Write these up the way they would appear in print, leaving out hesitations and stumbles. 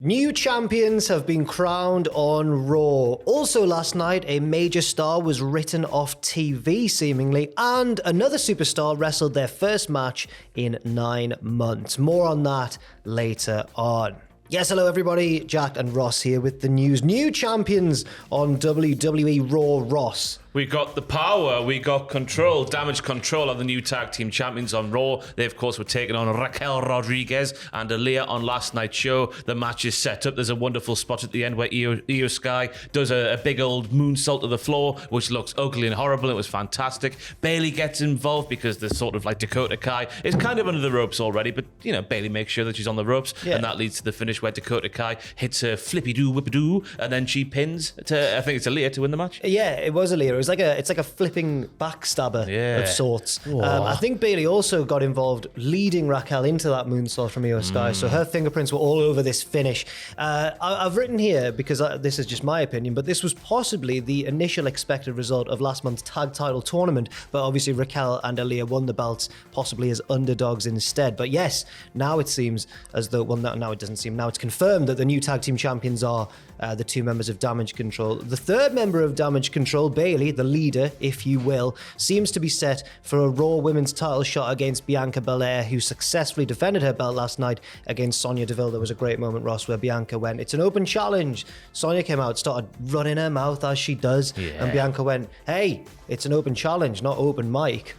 New champions have been crowned on Raw. Also last night, a major star was written off TV seemingly, and another superstar wrestled their first match in 9 months. More on that later on. Yes, hello everybody, Jack and Ross here with the news. New champions on WWE Raw Ross. We got the power, we got control, damage control of the new tag team champions on Raw. They, of course, were taking on Raquel Rodriguez and Aaliyah on last night's show. The match is set up. There's a wonderful spot at the end where Io Sky does a big old moonsault to the floor, which looks ugly and horrible. It was fantastic. Bayley gets involved because there's sort of like Dakota Kai is kind of under the ropes already, but, you know, Bayley makes sure that she's on the ropes, and that leads to the finish where Dakota Kai hits her flippy-doo, whippy-doo, and then she pins, I think it's Aaliyah to win the match. Yeah, it was Aaliyah. It's like a flipping backstabber of sorts. I think Bayley also got involved leading Raquel into that moonsault from Io Sky, so her fingerprints were all over this finish. I've written here, because this is just my opinion, but this was possibly the initial expected result of last month's tag title tournament, but obviously Raquel and Aaliyah won the belts, possibly as underdogs instead. But yes, now it seems as though, well, now it doesn't seem, now it's confirmed that the new tag team champions are the two members of Damage Control. The third member of Damage Control, Bayley, the leader, if you will, seems to be set for a Raw Women's title shot against Bianca Belair, who successfully defended her belt last night against Sonya Deville. There was a great moment, Ross, where Bianca went, "It's an open challenge." Sonya came out, started running her mouth as she does, and Bianca went, "Hey, it's an open challenge, not open mic."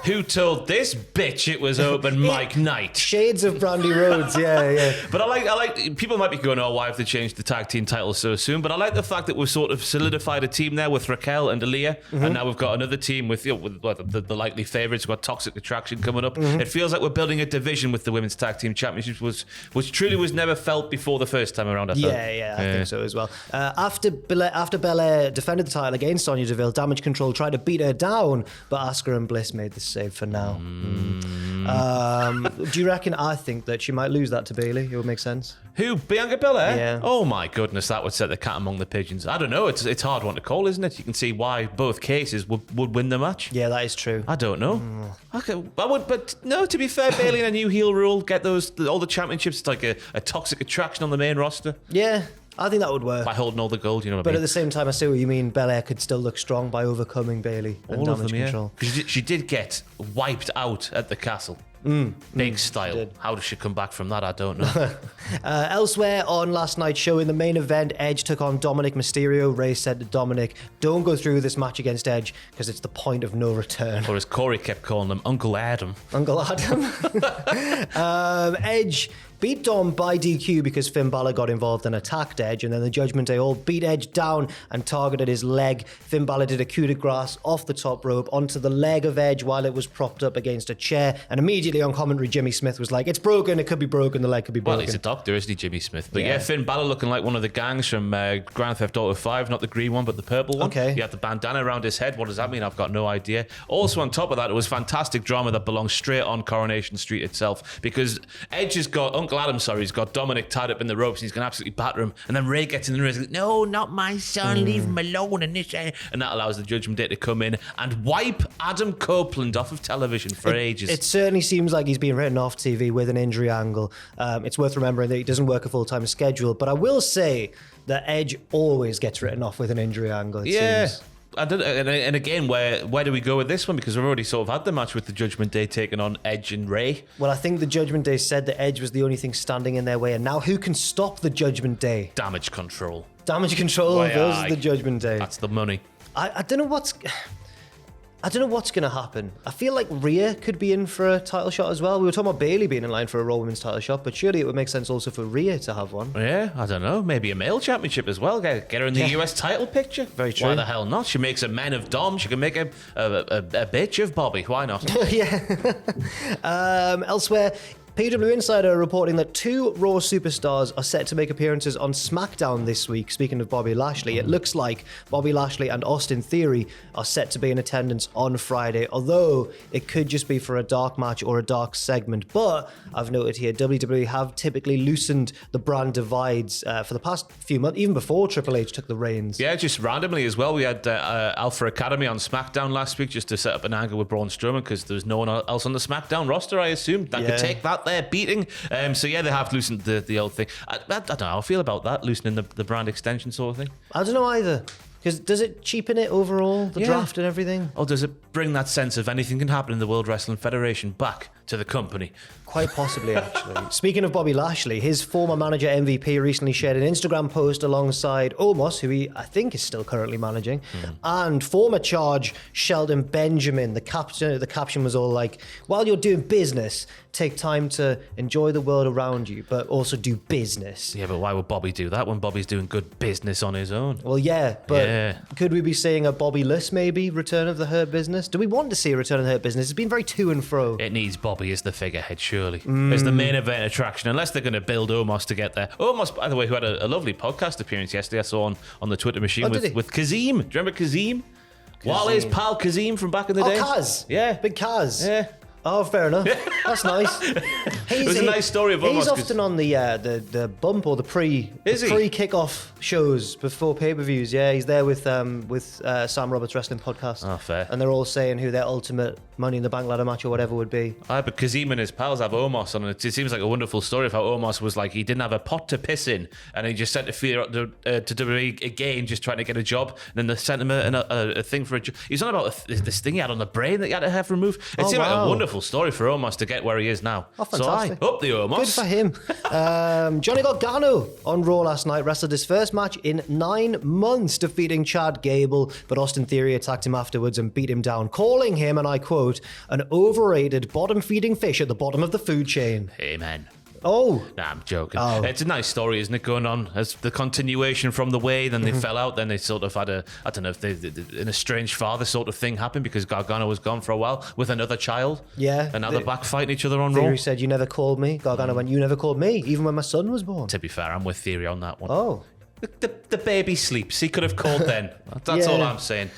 Who told this bitch it was open mic night? Shades of Brandy Rhodes, yeah. But I like. People might be going, "Oh, why have they changed the tag team titles so soon?" But I like the fact that we've sort of solidified a team there with Raquel and Aaliyah, and now we've got another team with, the likely favourites. We've got Toxic Attraction coming up. It feels like we're building a division with the women's tag team championships, which truly was never felt before the first time around. I think so as well. After Belair defended the title against Sonya Deville, Damage Control tried to beat her down, but Asuka and Bliss made the save for now. Do you reckon? I think that she might lose that to Bayley. It would make sense. Who? Bianca Belair? Yeah. Oh my goodness, that would set the cat among the pigeons. I don't know. It's a hard one to call, isn't it? You can see why both cases would win the match. Yeah, that is true. I don't know. Okay, but no. To be fair, Bayley and a new heel rule, get all the championships. It's like a Toxic Attraction on the main roster. Yeah. I think that would work. By holding all the gold, you know what I mean? But at the same time, I see what you mean. Belair could still look strong by overcoming Bayley and Damage Control. Because she did get wiped out at the castle. Big style. How does she come back from that? I don't know. Elsewhere on last night's show, in the main event, Edge took on Dominic Mysterio. Ray said to Dominic, "Don't go through this match against Edge because it's the point of no return." Or as Corey kept calling him, Uncle Adam. Uncle Adam. Edge beat Dom by DQ because Finn Balor got involved and attacked Edge, and then the Judgment Day all beat Edge down and targeted his leg. Finn Balor did a coup de grace off the top rope onto the leg of Edge while it was propped up against a chair, and immediately on commentary Jimmy Smith was like, "It's broken, it could be broken, the leg could be broken." Well, he's a doctor, isn't he, Jimmy Smith? But yeah, Finn Balor looking like one of the gangs from Grand Theft Auto 5, not the green one, but the purple one. Okay. He had the bandana around his head. What does that mean? I've got no idea. Also on top of that, it was fantastic drama that belongs straight on Coronation Street itself, because Edge has got, Uncle Adam, he's got Dominic tied up in the ropes and he's going to absolutely batter him, and then Ray gets in the ring and goes, "No, not my son, leave him alone," and that allows the Judgment Day to come in and wipe Adam Copeland off of television for ages. It certainly seems like he's being written off TV with an injury angle. It's worth remembering that he doesn't work a full-time schedule, but I will say that Edge always gets written off with an injury angle, it seems. And again, where do we go with this one? Because we've already sort of had the match with the Judgment Day taking on Edge and Ray. Well, I think the Judgment Day said that Edge was the only thing standing in their way, and now who can stop the Judgment Day? Damage Control. Damage Control versus the Judgment Day. That's the money. I don't know what's going to happen. I feel like Rhea could be in for a title shot as well. We were talking about Bayley being in line for a Raw Women's title shot, but surely it would make sense also for Rhea to have one. Yeah, I don't know. Maybe a male championship as well. Get her in the US title picture. Very true. Why the hell not? She makes a man of Dom. She can make a bitch of Bobby. Why not? Yeah. Elsewhere, PW Insider are reporting that 2 Raw superstars are set to make appearances on SmackDown this week. Speaking of Bobby Lashley, it looks like Bobby Lashley and Austin Theory are set to be in attendance on Friday, although it could just be for a dark match or a dark segment. But I've noted here, WWE have typically loosened the brand divides for the past few months, even before Triple H took the reins. Yeah, just randomly as well. We had Alpha Academy on SmackDown last week just to set up an angle with Braun Strowman because there was no one else on the SmackDown roster, I assumed, that could take that there beating. So yeah, they have loosened the old thing. I don't know how I feel about that, loosening the brand extension sort of thing. I don't know either. Because does it cheapen it overall, the draft and everything? Or does it bring that sense of anything can happen in the World Wrestling Federation back to the company? Quite possibly, actually. Speaking of Bobby Lashley, his former manager MVP recently shared an Instagram post alongside Omos, who I think is still currently managing, and former charge Sheldon Benjamin. The caption was all like, while you're doing business, take time to enjoy the world around you, but also do business. Yeah, but why would Bobby do that when Bobby's doing good business on his own? Well, yeah, but could we be seeing a Bobby-less, maybe, return of the Hurt Business? Do we want to see a return of the Hurt Business? It's been very to and fro. It needs Bobby as the figurehead, surely. As the main event attraction, unless they're going to build Omos to get there. Omos, by the way, who had a lovely podcast appearance yesterday, I saw on the Twitter machine with Kazim. Do you remember Kazim? Wally's pal Kazim from back in the day. Kaz. Yeah. Big Kaz. Yeah. Oh, fair enough. That's nice. It was a nice story of Omos. He's often on the bump or the pre-kickoff shows before pay-per-views. Yeah, he's there with Sam Roberts Wrestling Podcast. Oh, fair. And they're all saying who their ultimate Money in the Bank ladder match or whatever would be. But Kazim and his pals have Omos on it. It seems like a wonderful story of how Omos was like, he didn't have a pot to piss in, and he just sent a fear to WWE again, just trying to get a job. And then they sent him a thing for a job. He's on about this thing he had on the brain that he had to have removed. It seemed like a wonderful story for Omos to get where he is now. Oh, fantastic. So up the Omos. Good for him. Johnny Gargano on Raw last night wrestled his first match in 9 months, defeating Chad Gable, but Austin Theory attacked him afterwards and beat him down, calling him, and I quote, an overrated bottom-feeding fish at the bottom of the food chain. Amen. Oh. Nah, I'm joking. Oh. It's a nice story, isn't it, going on as the continuation from the way, then they fell out, then they sort of had I don't know if an estranged father sort of thing happened because Gargano was gone for a while with another child. Yeah. And now they're back fighting each other on Raw. Theory said, you never called me. Gargano went, you never called me, even when my son was born. To be fair, I'm with Theory on that one. Oh. The baby sleeps. He could have called then. That's all I'm saying.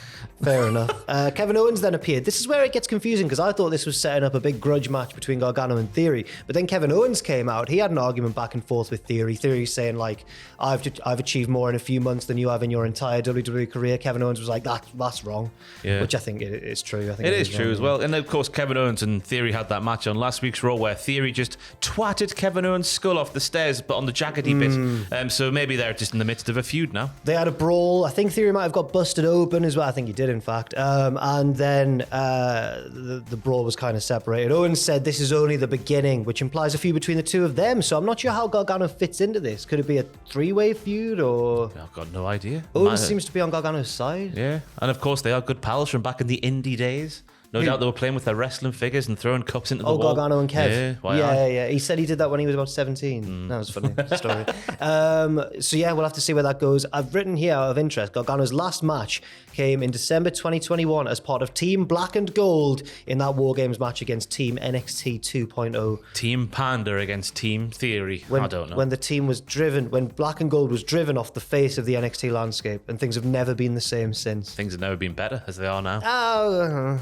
Fair enough. Kevin Owens then appeared. This is where it gets confusing because I thought this was setting up a big grudge match between Gargano and Theory. But then Kevin Owens came out. He had an argument back and forth with Theory. Theory saying, like, I've achieved more in a few months than you have in your entire WWE career. Kevin Owens was like, that's wrong. Yeah. Which I think is true. I think it is true as well. And of course, Kevin Owens and Theory had that match on last week's Raw where Theory just twatted Kevin Owens' skull off the stairs, but on the jaggedy bit. So maybe they're just in the midst of a feud now. They had a brawl. I think Theory might have got busted open as well. I think he did, in fact. And then the brawl was kind of separated. Owens said this is only the beginning, which implies a feud between the two of them. So I'm not sure how Gargano fits into this. Could it be a three-way feud or? I've got no idea. Owens seems to be on Gargano's side. Yeah, and of course they are good pals from back in the indie days. No doubt they were playing with their wrestling figures and throwing cups into the wall. Gargano and Kev. Yeah. He said he did that when he was about 17. That was a funny story. So yeah, we'll have to see where that goes. I've written here out of interest, Gargano's last match came in December 2021 as part of Team Black and Gold in that War Games match against Team NXT 2.0. Team Panda against Team Theory. I don't know. When the team was driven, when Black and Gold was driven off the face of the NXT landscape, and things have never been the same since. Things have never been better as they are now.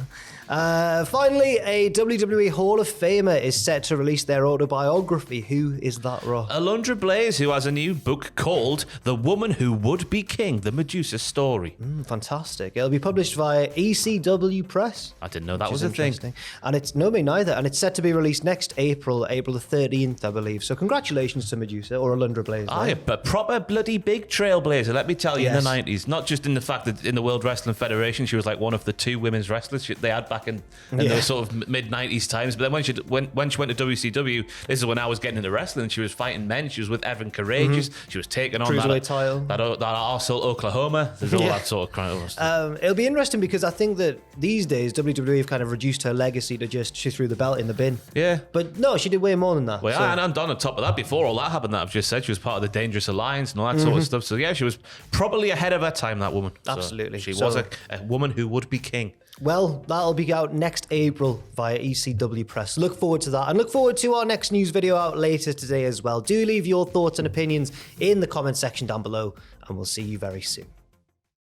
Finally, a WWE Hall of Famer is set to release their autobiography. Who is that, Ross? Alondra Blaze, who has a new book called The Woman Who Would Be King, The Medusa Story. Fantastic. It'll be published via ECW Press. I didn't know that was a thing. And it's, no, me neither. And it's set to be released next April the 13th, I believe. So congratulations to Medusa or Alondra Blaze. A proper bloody big trailblazer, let me tell you, in the 90s. Not just in the fact that in the World Wrestling Federation, she was like one of the 2 women's wrestlers they had back in those sort of mid-90s times. But then when she went to WCW, this is when I was getting into wrestling. She was fighting men. She was with Evan Courageous. She was taking on Cruiserweight title. That arsehole Oklahoma. There's all that sort of crap. It'll be interesting because I think that these days WWE have kind of reduced her legacy to just she threw the belt in the bin. Yeah. But no, she did way more than that. Well, and on top of that, before all that happened that I've just said, she was part of the Dangerous Alliance and all that sort of stuff. So yeah, she was probably ahead of her time, that woman. Absolutely. So she was a woman who would be king. Well, that'll be out next April via ECW Press. Look forward to that. And look forward to our next news video out later today as well. Do leave your thoughts and opinions in the comment section down below, and we'll see you very soon.